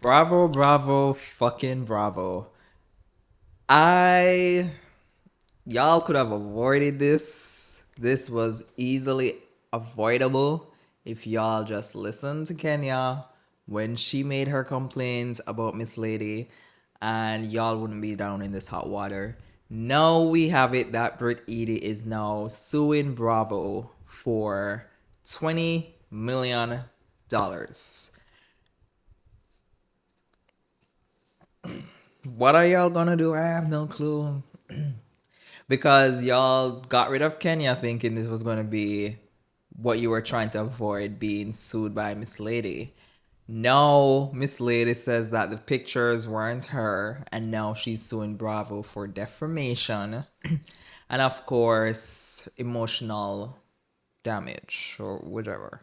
Bravo, bravo, fucking bravo. I Y'all could have avoided this. This was easily avoidable if y'all just listened to Kenya when she made her complaints about Miss Lady, and y'all wouldn't be down in this hot water. Now we have it that Brit Eady is now suing Bravo for $20 million. What are y'all gonna do? I have no clue. Because y'all got rid of Kenya thinking this was going to be what you were trying to avoid, being sued by Miss Lady. No, Miss Lady says that the pictures weren't her, and now she's suing Bravo for defamation and, of course, emotional damage or whatever.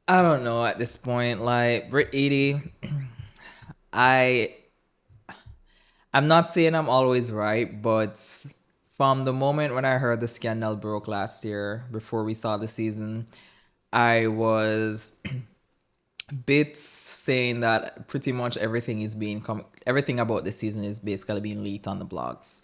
I don't know at this point. Like, Brit Eady, I I'm not saying I'm always right, but from the moment when I heard the scandal broke last year, before we saw the season, I was bits saying that pretty much everything about the season is basically being leaked on the blogs.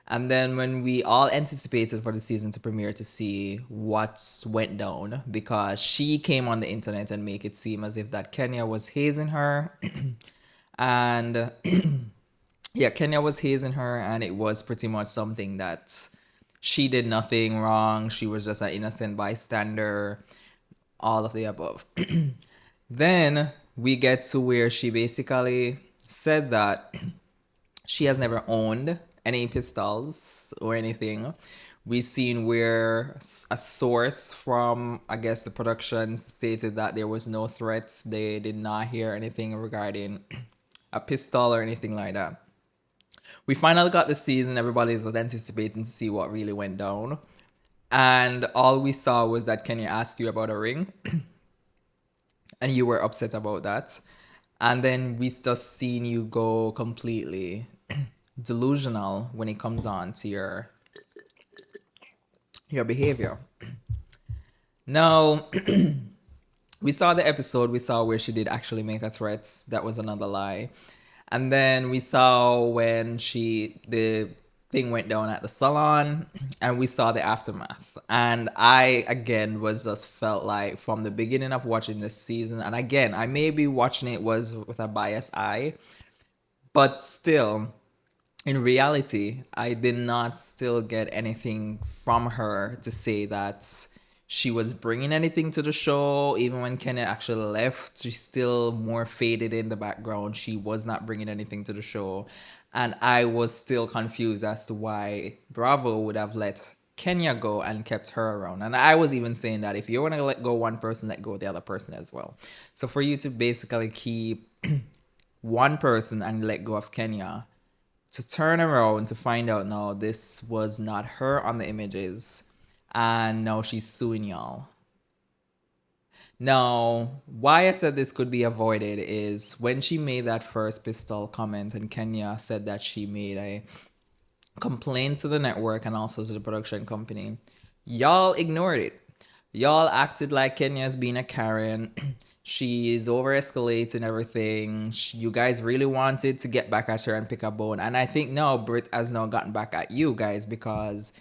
And then when we all anticipated for the season to premiere to see what went down, because she came on the internet and make it seem as if that Kenya was hazing her, and yeah, Kenya was hazing her, and it was pretty much something that she did nothing wrong. She was just an innocent bystander, all of the above. Then we get to where she basically said that she has never owned any pistols or anything. We seen where a source from, I guess, the production stated that there was no threats. They did not hear anything regarding a pistol or anything like that. We finally got the season. Everybody was anticipating to see what really went down. And all we saw was that Kenya asked you about a ring, and you were upset about that. And then we just seen you go completely delusional when it comes on to your behavior. Now, we saw the episode. We saw where she did actually make a threat. That was another lie. And then we saw when the thing went down at the salon, and we saw the aftermath. And I again was just felt like from the beginning of watching this season, and again I may be watching it was with a biased eye, but still in reality, I did not still get anything from her to say that she was bringing anything to the show. Even when Kenneth actually left, she's still more faded in the background. She was not bringing anything to the show. And I was still confused as to why Bravo would have let Kenya go and kept her around. And I was even saying that if you want to let go one person, let go the other person as well. So for you to basically keep one person and let go of Kenya, to turn around to find out now this was not her on the images, and now she's suing y'all. Now, why I said this could be avoided is when she made that first pistol comment, and Kenya said that she made a complaint to the network and also to the production company. Y'all ignored it. Y'all acted like Kenya's being a Karen. She's over escalating everything. You guys really wanted to get back at her and pick a bone. And I think now Brit has now gotten back at you guys because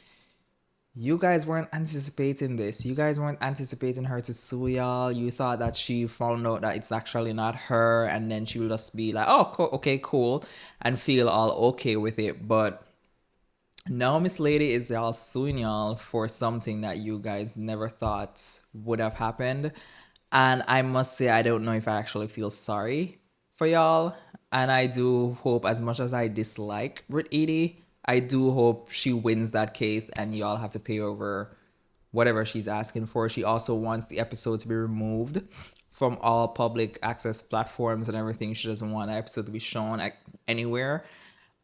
you guys weren't anticipating this. You guys weren't anticipating her to sue y'all. You thought that she found out that it's actually not her, and then she will just be like, oh, okay, cool, and feel all okay with it. But now Miss Lady is y'all suing y'all for something that you guys never thought would have happened. And I must say, I don't know if I actually feel sorry for y'all. And I do hope, as much as I dislike Brit Eady, I do hope she wins that case and y'all have to pay over whatever she's asking for. She also wants the episode to be removed from all public access platforms and everything. She doesn't want the episode to be shown anywhere.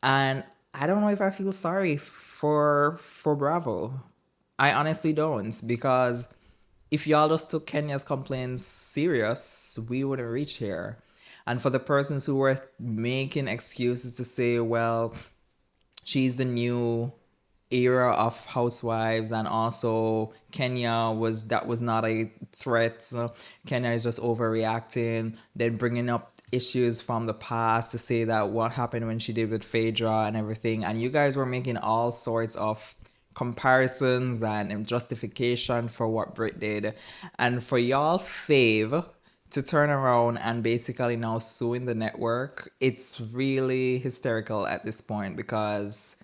And I don't know if I feel sorry for Bravo. I honestly don't, because if y'all just took Kenya's complaints serious, we wouldn't reach here. And for the persons who were making excuses to say, well, she's the new era of housewives, and also Kenya was that was not a threat. So Kenya is just overreacting, then bringing up issues from the past to say that what happened when she did with Phaedra and everything, and you guys were making all sorts of comparisons and justification for what Brit did, and for y'all fave to turn around and basically now suing the network, it's really hysterical at this point because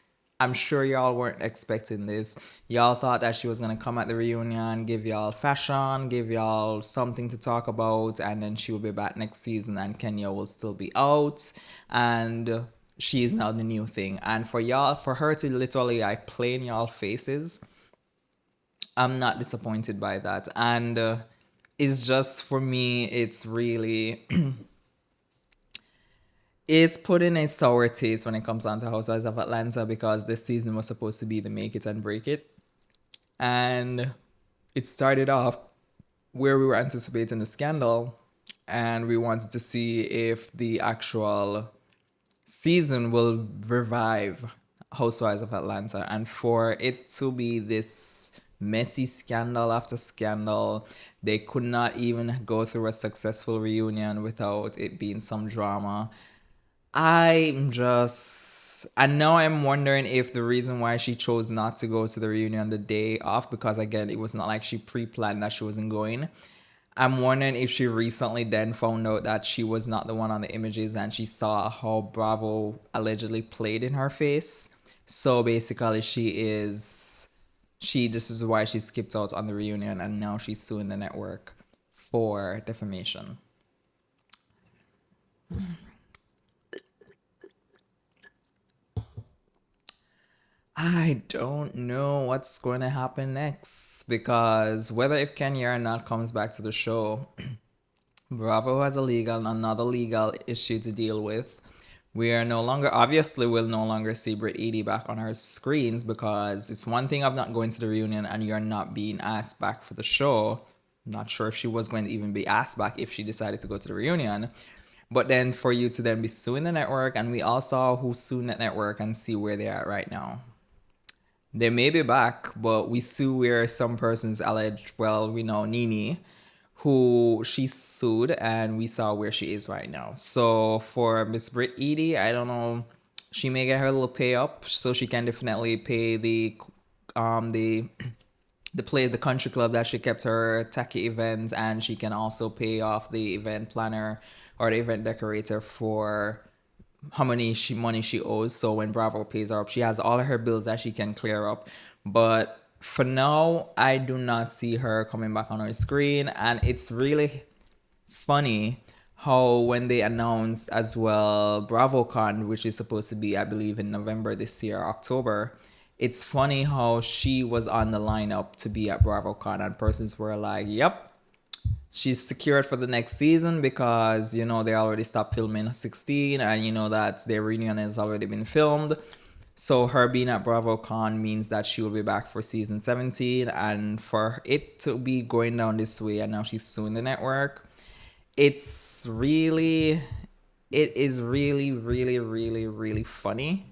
I'm sure y'all weren't expecting this. Y'all thought that she was gonna come at the reunion, give y'all fashion, give y'all something to talk about, and then she will be back next season and Kenya will still be out. And she is now the new thing. And for y'all, for her to literally like play in y'all faces, I'm not disappointed by that. And it's just for me, it's really it's putting a sour taste when it comes down to Housewives of Atlanta because this season was supposed to be the make it and break it. And it started off where we were anticipating the scandal and we wanted to see if the actual season will revive Housewives of Atlanta. And for it to be this messy scandal after scandal, they could not even go through a successful reunion without it being some drama. I'm just. And now I'm wondering if the reason why she chose not to go to the reunion the day off, because again, it was not like she pre planned that she wasn't going. I'm wondering if she recently then found out that she was not the one on the images and she saw how Bravo allegedly played in her face. So basically, she is. This is why she skipped out on the reunion and now she's suing the network for defamation. I don't know what's going to happen next because whether if Kenya or not comes back to the show, Bravo has another legal issue to deal with. We are no longer, obviously, we'll no longer see Brit Eady back on our screens because it's one thing of not going to the reunion and you're not being asked back for the show. I'm not sure if she was going to even be asked back if she decided to go to the reunion. But then for you to then be suing the network, and we all saw who sued the network and see where they are right now. They may be back, but we sue where some persons alleged, well, we know Nini, who she sued, and we saw where she is right now. So for Miss Brit Eady, I don't know. She may get her little pay up, so she can definitely pay um the the country club that she kept her tacky events, and she can also pay off the event planner or the event decorator for how money she owes. So when Bravo pays her up, she has all of her bills that she can clear up. But for now, I do not see her coming back on her screen, and it's really funny how when they announced as well BravoCon, which is supposed to be, I believe, in November this year, October. It's funny how she was on the lineup to be at BravoCon, and persons were like, "Yep, she's secured for the next season because they already stopped filming 16 and you know that their reunion has already been filmed, so her being at BravoCon means that she will be back for season 17, and for it to be going down this way and now she's suing the network, it's really it is really really really really funny.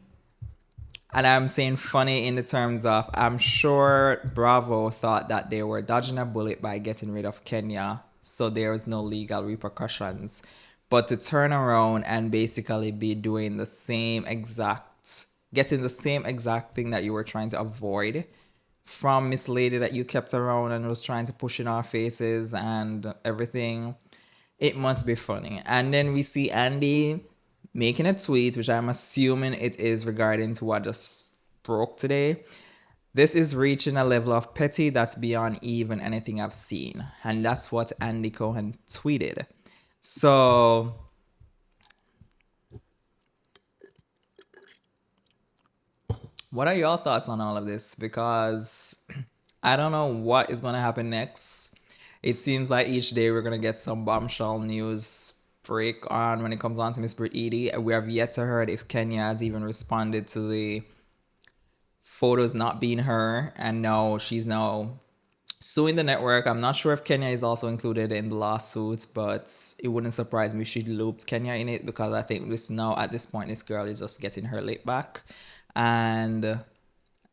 And I'm saying funny in the terms of I'm sure Bravo thought that they were dodging a bullet by getting rid of Kenya, so there was no legal repercussions. But to turn around and basically be doing getting the same exact thing that you were trying to avoid from Miss Lady that you kept around and was trying to push in our faces and everything, it must be funny. And then we see Andy making a tweet, which I'm assuming it is regarding to what just broke today. This is reaching a level of petty that's beyond even anything I've seen. And that's what Andy Cohen tweeted. So, what are your thoughts on all of this? Because I don't know what is going to happen next. It seems like each day we're going to get some bombshell news break on when it comes on to Miss Brit Eady. We have yet to heard if Kenya has even responded to the photos not being her, and now she's now suing the network. I'm not sure if Kenya is also included in the lawsuits, but it wouldn't surprise me if she looped Kenya in it because I think this now at this point this girl is just getting her lit back. And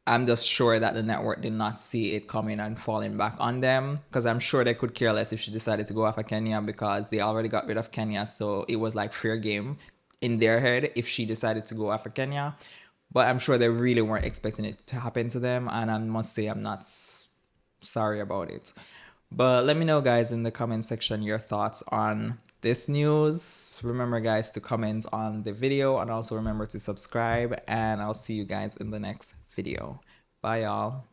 I'm just sure that the network did not see it coming and falling back on them, because I'm sure they could care less if she decided to go after Kenya, because they already got rid of Kenya. So it was like fair game in their head if she decided to go after Kenya. But I'm sure they really weren't expecting it to happen to them. And I must say, I'm not sorry about it. But let me know, guys, in the comment section your thoughts on this news. Remember, guys, to comment on the video, and also remember to subscribe, and I'll see you guys in the next video. Bye, y'all.